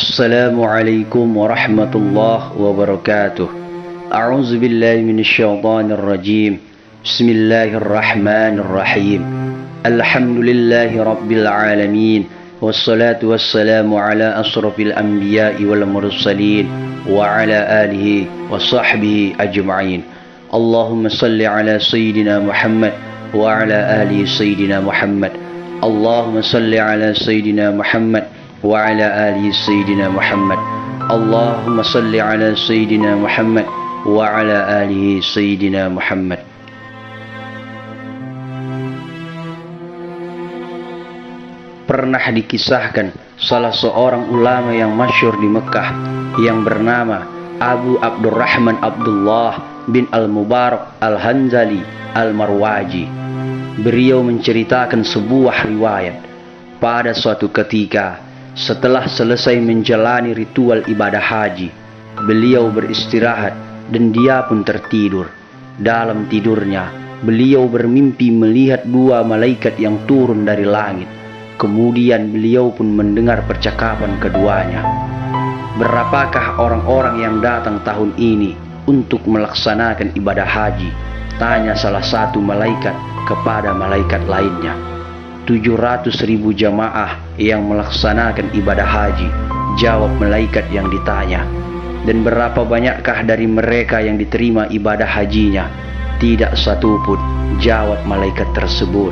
Assalamualaikum warahmatullahi wabarakatuh. A'udzu billahi minasyaitonir rajim. Bismillahirrahmanirrahim. Alhamdulillahi rabbil alamin. Wassalatu wassalamu ala asrafil anbiya'i wal mursalin wa ala alihi wa sahbihi ajma'in. Allahumma salli ala sayyidina Muhammad wa ala ali sayyidina Muhammad. Allahumma salli ala sayyidina Muhammad wa ala ali sayyidina Muhammad. Allahumma salli ala sayyidina Muhammad wa ala alihi sayyidina Muhammad. Pernah dikisahkan salah seorang ulama yang masyhur di Mekah yang bernama Abu Abdurrahman Abdullah bin Al-Mubarak Al-Hanzali Al-Marwaji. Beliau menceritakan sebuah riwayat. Pada suatu ketika, setelah selesai menjalani ritual ibadah haji, beliau beristirahat dan dia pun tertidur. Dalam tidurnya, beliau bermimpi melihat dua malaikat yang turun dari langit. Kemudian beliau pun mendengar percakapan keduanya. Berapakah orang-orang yang datang tahun ini untuk melaksanakan ibadah haji? Tanya salah satu malaikat kepada malaikat lainnya. 700.000 jamaah yang melaksanakan ibadah haji, jawab malaikat yang ditanya. Dan berapa banyakkah dari mereka yang diterima ibadah hajinya? Tidak satu pun, jawab malaikat tersebut.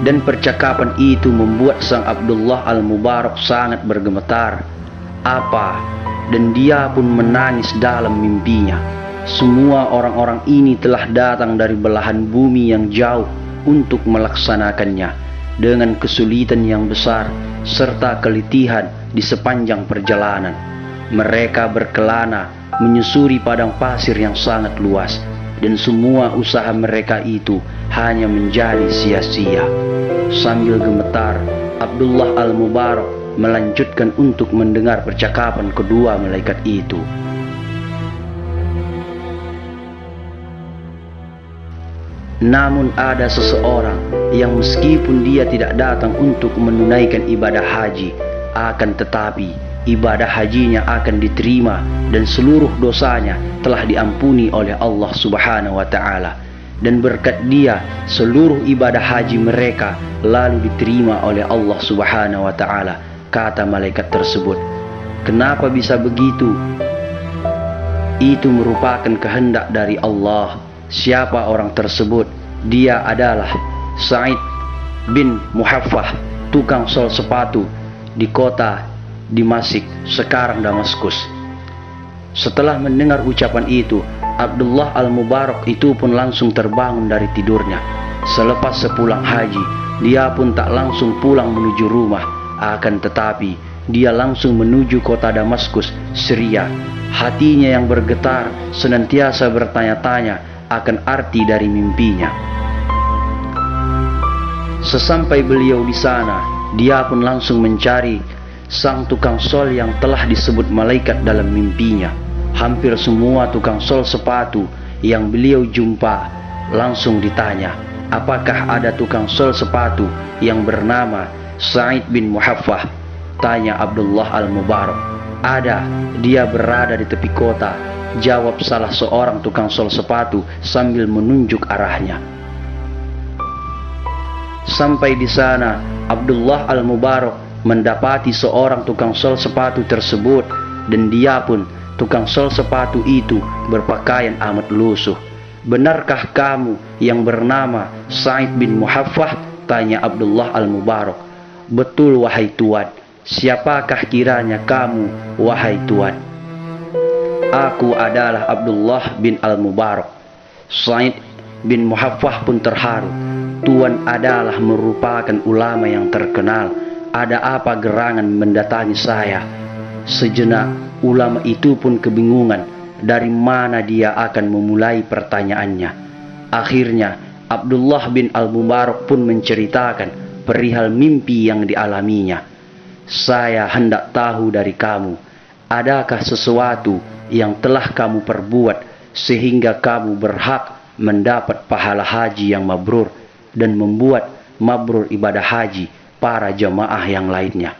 Dan percakapan itu membuat sang Abdullah Al-Mubarak sangat bergemetar. Dan dia pun menangis dalam mimpinya. Semua orang-orang ini telah datang dari belahan bumi yang jauh untuk melaksanakannya dengan kesulitan yang besar serta keletihan di sepanjang perjalanan. Mereka berkelana menyusuri padang pasir yang sangat luas, dan semua usaha mereka itu hanya menjadi sia-sia. Sambil gemetar, Abdullah Al-Mubarak melanjutkan untuk mendengar percakapan kedua malaikat itu. Namun ada seseorang yang meskipun dia tidak datang untuk menunaikan ibadah haji, akan tetapi ibadah hajinya akan diterima dan seluruh dosanya telah diampuni oleh Allah Subhanahu wa ta'ala. Dan berkat dia seluruh ibadah haji mereka lalu diterima oleh Allah Subhanahu wa ta'ala. Kata malaikat tersebut, kenapa bisa begitu? Itu merupakan kehendak dari Allah. Siapa orang tersebut? Dia adalah Sa'id bin Muhaffah, tukang sol sepatu di kota Dimasik, sekarang Damaskus. Setelah mendengar ucapan itu, Abdullah Al-Mubarak itu pun langsung terbangun dari tidurnya. Selepas sepulang haji, dia pun tak langsung pulang menuju rumah, akan tetapi dia langsung menuju kota Damaskus, Syria. Hatinya yang bergetar senantiasa bertanya-tanya akan arti dari mimpinya. Sesampai beliau di sana, dia pun langsung mencari sang tukang sol yang telah disebut malaikat dalam mimpinya. Hampir semua tukang sol sepatu yang beliau jumpa langsung ditanya, apakah ada tukang sol sepatu yang bernama Sa'id bin Muhaffah? Tanya Abdullah Al-Mubarak. Ada, dia berada di tepi kota, jawab salah seorang tukang sol sepatu sambil menunjuk arahnya. Sampai di sana, Abdullah Al-Mubarak mendapati seorang tukang sol sepatu tersebut, dan dia pun, tukang sol sepatu itu, berpakaian amat lusuh. Benarkah kamu yang bernama Sa'id bin Muhaffah? Tanya Abdullah Al-Mubarak. Betul wahai Tuan. Siapakah kiranya kamu wahai Tuan? Aku adalah Abdullah bin Al-Mubarak. Sa'id bin Muhaffah pun terharu. Tuan adalah merupakan ulama yang terkenal. Ada apa gerangan mendatangi saya? Sejenak ulama itu pun kebingungan dari mana dia akan memulai pertanyaannya. Akhirnya Abdullah bin Al-Mubarak pun menceritakan perihal mimpi yang dialaminya. Saya hendak tahu dari kamu, adakah sesuatu yang telah kamu perbuat sehingga kamu berhak mendapat pahala haji yang mabrur dan membuat mabrur ibadah haji para jamaah yang lainnya.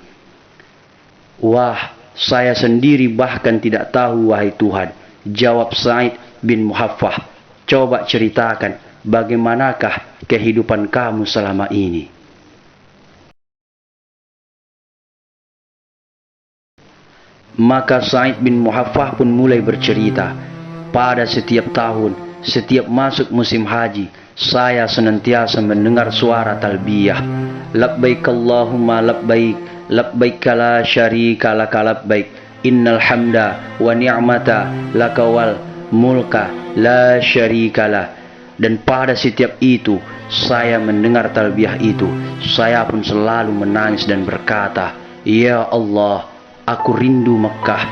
Wah, saya sendiri bahkan tidak tahu wahai Tuhan, jawab Sa'id bin Muhaffah. Coba ceritakan bagaimanakah kehidupan kamu selama ini. Maka Sa'id bin Muhaffah pun mulai bercerita. Pada setiap tahun, setiap masuk musim haji, saya senantiasa mendengar suara talbiyah. Labbaik Allahumma labbaik, labbaik la syarika laka labbaik, innal hamda wa ni'mata laka wal mulka la syarika lah. Dan pada setiap itu, saya mendengar talbiyah itu, saya pun selalu menangis dan berkata, Ya Allah, aku rindu Mekah.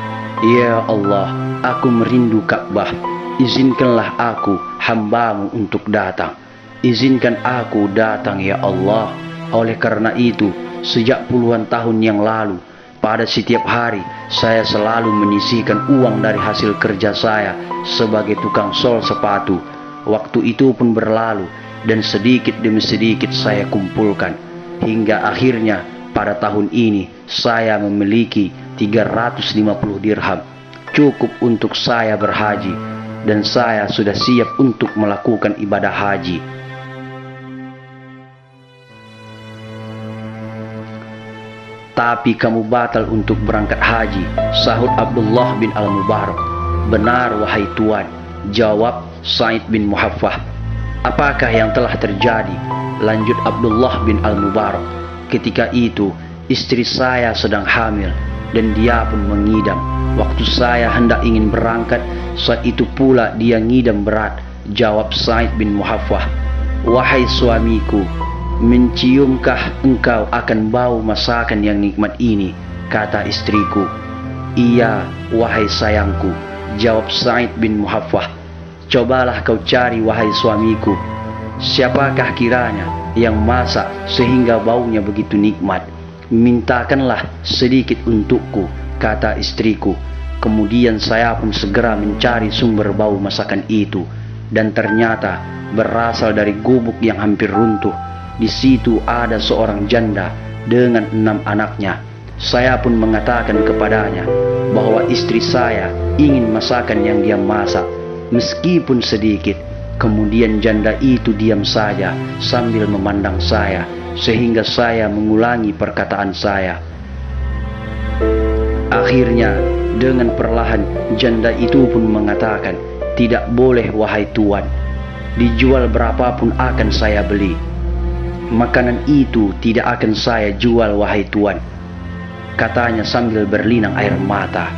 Ya Allah, aku merindu Ka'bah. Izinkanlah aku, hambamu, untuk datang. Izinkan aku datang, ya Allah. Oleh karena itu, sejak puluhan tahun yang lalu, pada setiap hari, saya selalu menyisihkan uang dari hasil kerja saya sebagai tukang sol sepatu. Waktu itu pun berlalu, dan sedikit demi sedikit saya kumpulkan. Hingga akhirnya, pada tahun ini, saya memiliki 350 dirham. Cukup untuk saya berhaji, dan saya sudah siap untuk melakukan ibadah haji. Tapi kamu batal untuk berangkat haji, sahut Abdullah bin Al-Mubarak. Benar wahai Tuan, jawab Sa'id bin Muhaffah. Apakah yang telah terjadi? Lanjut Abdullah bin Al-Mubarak. Ketika itu istri saya sedang hamil dan dia pun mengidam. Waktu saya hendak ingin berangkat, saat itu pula dia ngidam berat. Jawab Sa'id bin Muhaffah, wahai suamiku, menciumkah engkau akan bau masakan yang nikmat ini? Kata istriku. Iya wahai sayangku, jawab Sa'id bin Muhaffah. Cobalah kau cari wahai suamiku, siapakah kiranya yang masak sehingga baunya begitu nikmat? Mintakanlah sedikit untukku, kata istriku. Kemudian saya pun segera mencari sumber bau masakan itu, dan ternyata berasal dari gubuk yang hampir runtuh. Di situ ada seorang janda dengan 6 anaknya. Saya pun mengatakan kepadanya bahwa istri saya ingin masakan yang dia masak, meskipun sedikit. Kemudian janda itu diam saja sambil memandang saya, sehingga saya mengulangi perkataan saya. Akhirnya dengan perlahan janda itu pun mengatakan, tidak boleh wahai Tuan, dijual berapapun akan saya beli. Makanan itu tidak akan saya jual wahai Tuan, katanya sambil berlinang air mata.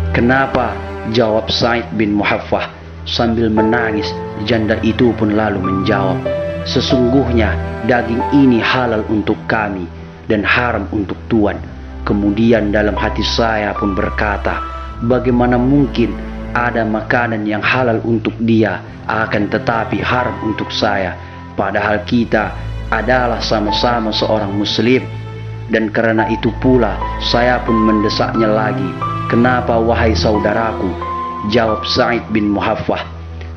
Kenapa? Jawab Sa'id bin Muhaffah sambil menangis. Janda itu pun lalu menjawab, sesungguhnya daging ini halal untuk kami dan haram untuk Tuan. Kemudian dalam hati saya pun berkata, bagaimana mungkin ada makanan yang halal untuk dia akan tetapi haram untuk saya, padahal kita adalah sama-sama seorang muslim. Dan karena itu pula saya pun mendesaknya lagi, kenapa wahai saudaraku? Jawab Sa'id bin Muhaffah,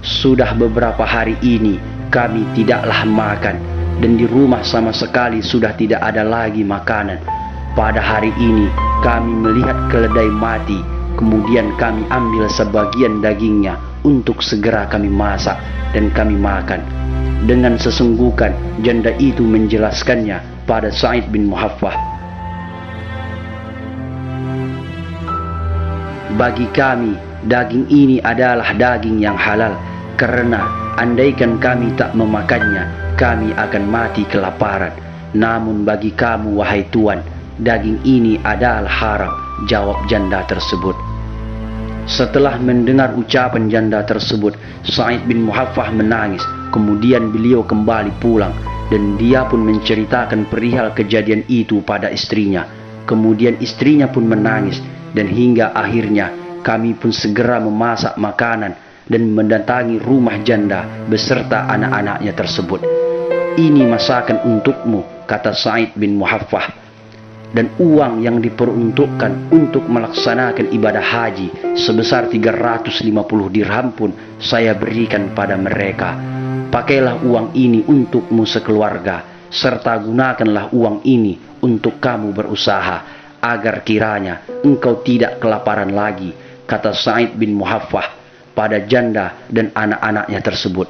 sudah beberapa hari ini kami tidaklah makan, dan di rumah sama sekali sudah tidak ada lagi makanan. Pada hari ini kami melihat keledai mati, kemudian kami ambil sebagian dagingnya untuk segera kami masak dan kami makan. Dengan sesungguhkan janda itu menjelaskannya pada Sa'id bin Muhaffah. Bagi kami daging ini adalah daging yang halal, karena andaikan kami tak memakannya, kami akan mati kelaparan. Namun bagi kamu wahai Tuan, daging ini adalah haram, jawab janda tersebut. Setelah mendengar ucapan janda tersebut, Sa'id bin Muhaffah menangis. Kemudian beliau kembali pulang, dan dia pun menceritakan perihal kejadian itu pada istrinya. Kemudian istrinya pun menangis, dan hingga akhirnya kami pun segera memasak makanan dan mendatangi rumah janda beserta anak-anaknya tersebut. Ini masakan untukmu, kata Sa'id bin Muhaffah, dan uang yang diperuntukkan untuk melaksanakan ibadah haji sebesar 350 dirham pun saya berikan pada mereka. Pakailah uang ini untukmu sekeluarga, serta gunakanlah uang ini untuk kamu berusaha, agar kiranya engkau tidak kelaparan lagi, kata Sa'id bin Muhaffah pada janda dan anak-anaknya tersebut.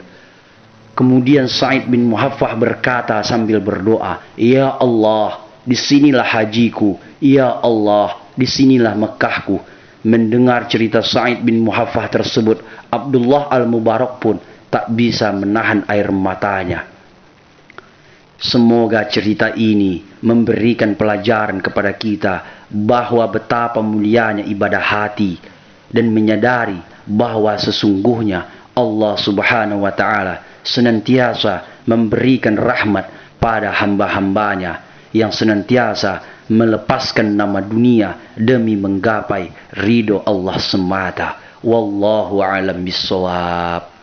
Kemudian Sa'id bin Muhaffah berkata sambil berdoa, "Ya Allah, disinilah hajiku. Ya Allah, disinilah Mekahku." Mendengar cerita Sa'id bin Muhaffah tersebut, Abdullah al-Mubarak pun tak bisa menahan air matanya. Semoga cerita ini memberikan pelajaran kepada kita bahwa betapa mulianya ibadah hati, dan menyadari bahwa sesungguhnya Allah Subhanahu wa Ta'ala senantiasa memberikan rahmat pada hamba-hambanya yang senantiasa melepaskan nama dunia demi menggapai ridho Allah semata. Wallahu a'lam bissawab.